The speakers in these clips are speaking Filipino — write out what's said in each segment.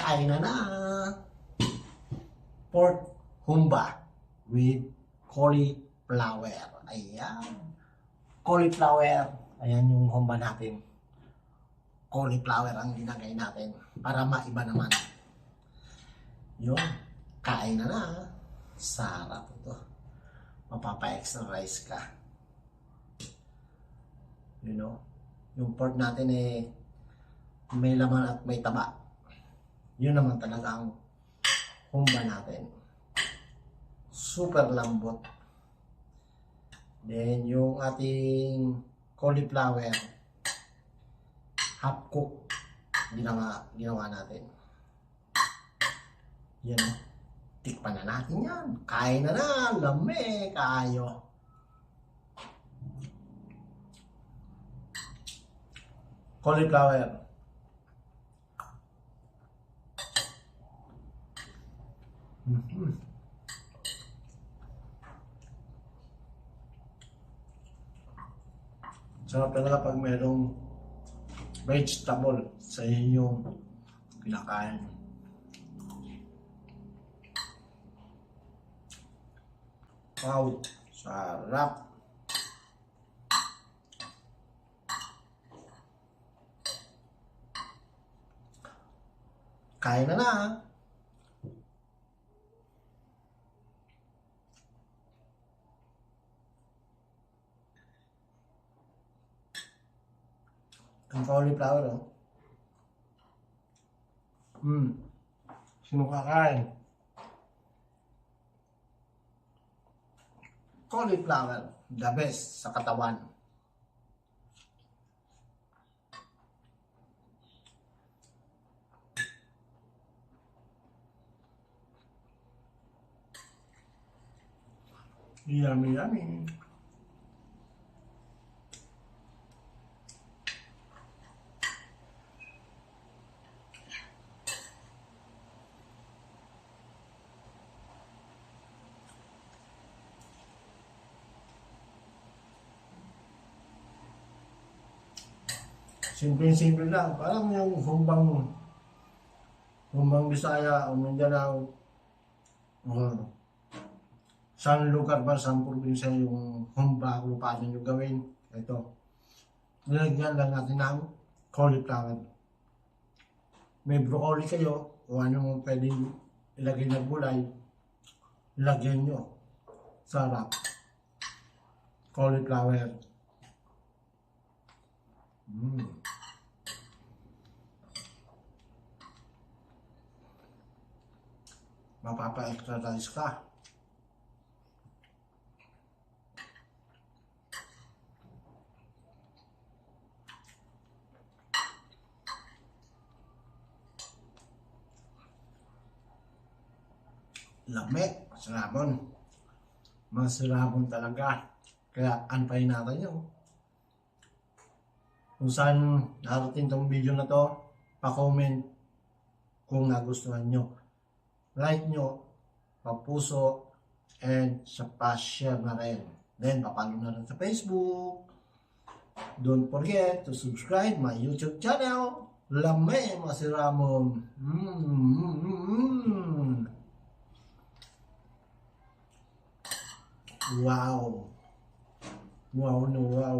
Kain na. Pork humba with cauliflower. Ayan. Cauliflower. Ayan yung humba natin. Cauliflower ang ginagay natin para maiba naman. Yun. Kain na. Sarap ito. Mapapa-extra rice ka. You know? Yung pork natin may laman at may taba. Yun naman talaga ang humba natin. Super lambot. Then yung ating cauliflower, half cook, ginawa natin. Yan. Tikpan na natin yan. Kain na. Lame kayo. Cauliflower. Sarap talaga pag mayroong vegetable sa inyong kinakain. Wow, sarap. Kain na. Ang cauliflower, oh. Sino kakain? Cauliflower, the best sa katawan. Yummy, yummy. Simple lang. Parang yung humbang Bisaya o Mindanao. Saan lugar ba, saan probinsya yung humba kung paano nyo gawin. Ito. Nilagyan lang natin ng cauliflower. May broccoli kayo o ano mo pwedeng ilagay na gulay. Ilagyan nyo. Sarap. Cauliflower. Mapapa-exercise ka. Lami, masarapon. Masarapon talaga. Kaya anpayin natin yun. Kung saan narating tong video na to, pa-comment kung nagustuhan nyo. Like nyo, pa-puso, and sa pa-share na rin. Then, papalo na rin sa Facebook. Don't forget to subscribe my YouTube channel. Lame Masiramon. Wow. Wow no wow.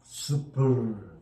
Super.